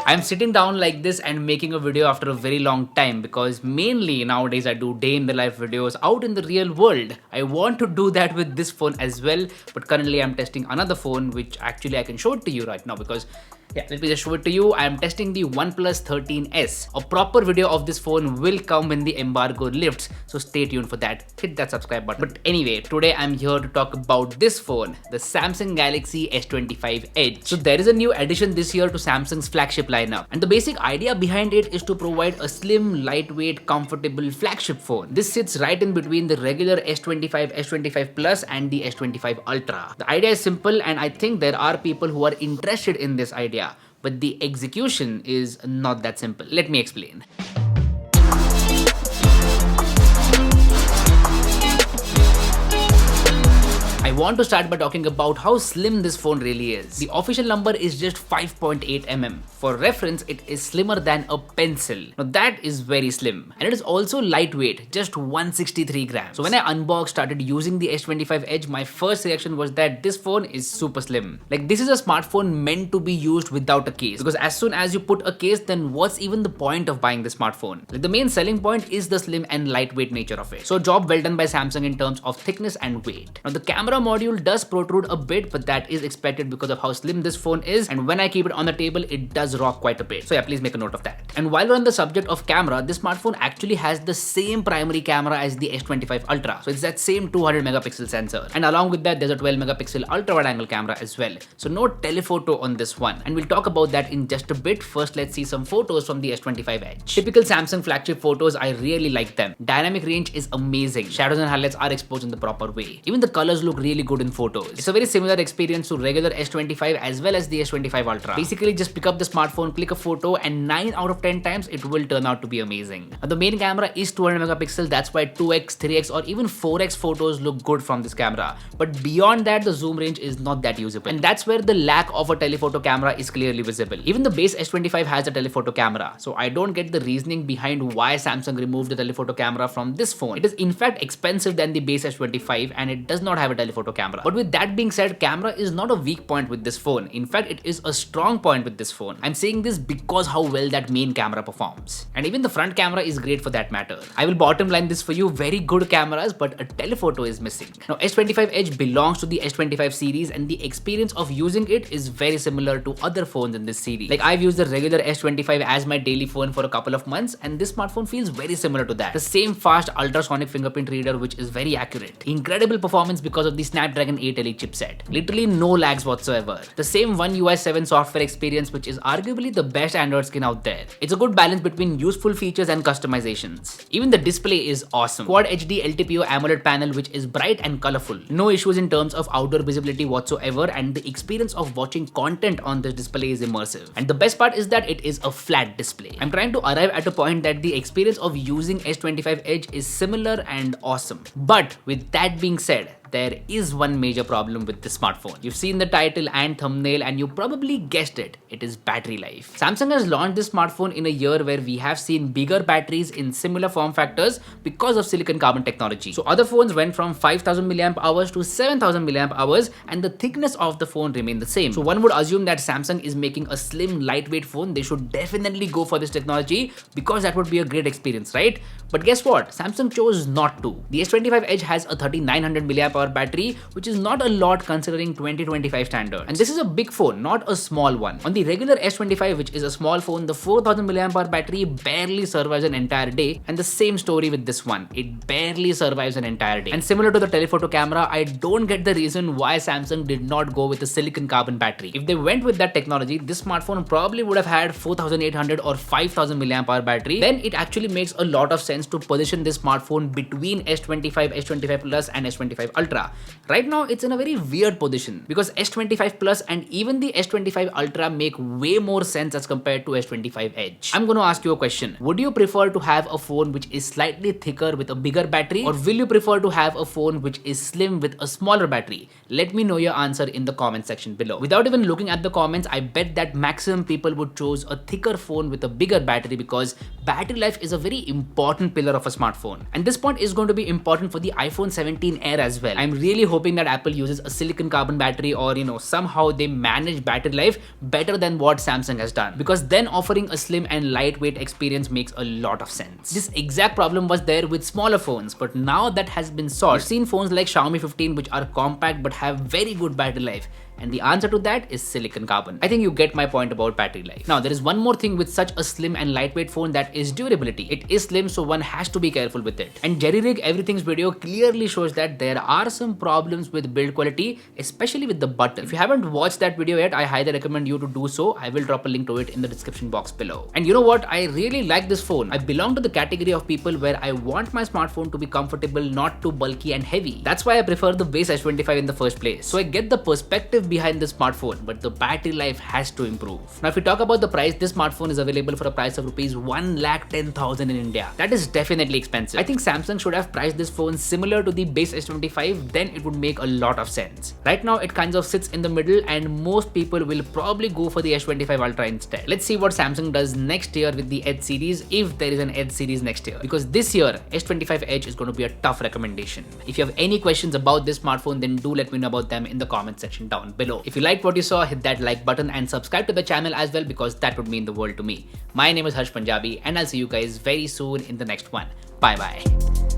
I'm sitting down like this and making a video after a very long time because mainly nowadays I do day in the life videos out in the real world. I want to do that with this phone as well, but currently I'm testing another phone which actually I can show it to you right now because let me just show it to you. I am testing the OnePlus 13s. A proper video of this phone will come when the embargo lifts, so stay tuned for that. Hit that subscribe button. But anyway, today I'm here to talk about this phone, the Samsung Galaxy S25 Edge. So there is a new addition this year to Samsung's flagship lineup, and the basic idea behind it is to provide a slim, lightweight, comfortable flagship phone. This sits right in between the regular S25, S25 Plus and the S25 Ultra. The idea is simple, and I think there are people who are interested in this idea. But the execution is not that simple. Let me explain. I want to start by talking about how slim this phone really is. The official number is just 5.8 mm. For reference, it is slimmer than a pencil. Now that is very slim. And it is also lightweight, just 163 grams. So when I started using the S25 Edge, my first reaction was that this phone is super slim. Like, this is a smartphone meant to be used without a case. Because as soon as you put a case, then what's even the point of buying this smartphone? Like, the main selling point is the slim and lightweight nature of it. So job well done by Samsung in terms of thickness and weight. Now the camera module does protrude a bit, but that is expected because of how slim this phone is, and when I keep it on the table, it does rock quite a bit. So yeah, please make a note of that. And while we're on the subject of camera, this smartphone actually has the same primary camera as the S25 Ultra. So it's that same 200 megapixel sensor. And along with that, there's a 12 megapixel ultra wide angle camera as well. So no telephoto on this one. And we'll talk about that in just a bit. First, let's see some photos from the S25 Edge. Typical Samsung flagship photos, I really like them. Dynamic range is amazing. Shadows and highlights are exposed in the proper way. Even the colors look really good in photos. It's a very similar experience to regular S25 as well as the S25 Ultra. Basically, just pick up the smartphone, click a photo, and 9 out of 10 times it will turn out to be amazing. Now, the main camera is 200 megapixel. That's why 2x, 3x, or even 4x photos look good from this camera. But beyond that, the zoom range is not that usable. And that's where the lack of a telephoto camera is clearly visible. Even the base S25 has a telephoto camera. So I don't get the reasoning behind why Samsung removed the telephoto camera from this phone. It is in fact expensive than the base S25 and it does not have a telephoto camera. But with that being said, camera is not a weak point with this phone. In fact, it is a strong point with this phone. I'm saying this because how well that main camera performs. And even the front camera is great for that matter. I will bottom line this for you, very good cameras, but a telephoto is missing. Now, S25 Edge belongs to the S25 series and the experience of using it is very similar to other phones in this series. Like, I've used the regular S25 as my daily phone for a couple of months and this smartphone feels very similar to that. The same fast ultrasonic fingerprint reader which is very accurate. Incredible performance because of the Snapdragon 8 Elite chipset. Literally no lags whatsoever. The same One UI 7 software experience which is arguably the best Android skin out there. It's a good balance between useful features and customizations. Even the display is awesome. Quad HD LTPO AMOLED panel which is bright and colorful. No issues in terms of outdoor visibility whatsoever and the experience of watching content on this display is immersive. And the best part is that it is a flat display. I'm trying to arrive at a point that the experience of using S25 Edge is similar and awesome. But with that being said, there is one major problem with this smartphone. You've seen the title and thumbnail and you probably guessed it. It is battery life. Samsung has launched this smartphone in a year where we have seen bigger batteries in similar form factors because of silicon carbon technology. So other phones went from 5000 mAh to 7000 mAh and the thickness of the phone remained the same. So one would assume that Samsung is making a slim, lightweight phone. They should definitely go for this technology because that would be a great experience, right? But guess what? Samsung chose not to. The S25 Edge has a 3900 mAh battery, which is not a lot considering 2025 standards. And this is a big phone, not a small one. On the regular S25, which is a small phone, the 4000 mAh battery barely survives an entire day. And the same story with this one. It barely survives an entire day. And similar to the telephoto camera, I don't get the reason why Samsung did not go with a silicon carbon battery. If they went with that technology, this smartphone probably would have had 4800 or 5000 mAh battery. Then it actually makes a lot of sense to position this smartphone between S25, S25 Plus and S25 Ultra. Right now, it's in a very weird position because S25 Plus and even the S25 Ultra make way more sense as compared to S25 Edge. I'm going to ask you a question. Would you prefer to have a phone which is slightly thicker with a bigger battery, or will you prefer to have a phone which is slim with a smaller battery? Let me know your answer in the comment section below. Without even looking at the comments, I bet that maximum people would choose a thicker phone with a bigger battery because battery life is a very important pillar of a smartphone. And this point is going to be important for the iPhone 17 Air as well. well. I'm really hoping that Apple uses a silicon carbon battery, or somehow they manage battery life better than what Samsung has done, because then offering a slim and lightweight experience makes a lot of sense. This exact problem was there with smaller phones, but now that has been solved. I've seen phones like Xiaomi 15 which are compact but have very good battery life, and the answer to that is silicon carbon. I think you get my point about battery life. Now, there is one more thing with such a slim and lightweight phone, that is durability. It is slim, so one has to be careful with it. And Jerry Rig Everything's video clearly shows that there are some problems with build quality, especially with the button. If you haven't watched that video yet, I highly recommend you to do so. I will drop a link to it in the description box below. And you know what? I really like this phone. I belong to the category of people where I want my smartphone to be comfortable, not too bulky and heavy. That's why I prefer the base S25 in the first place. So I get the perspective behind the smartphone, but the battery life has to improve. Now, if we talk about the price, this smartphone is available for a price of rupees 1,10,000 in India. That is definitely expensive. I think Samsung should have priced this phone similar to the base S25, then it would make a lot of sense. Right now, it kind of sits in the middle, and most people will probably go for the S25 Ultra instead. Let's see what Samsung does next year with the Edge series, if there is an Edge series next year, because this year S25 Edge is going to be a tough recommendation. If you have any questions about this smartphone, then do let me know about them in the comment section down below. If you liked what you saw, hit that like button and subscribe to the channel as well, because that would mean the world to me. My name is Harsh Punjabi, and I'll see you guys very soon in the next one. Bye bye.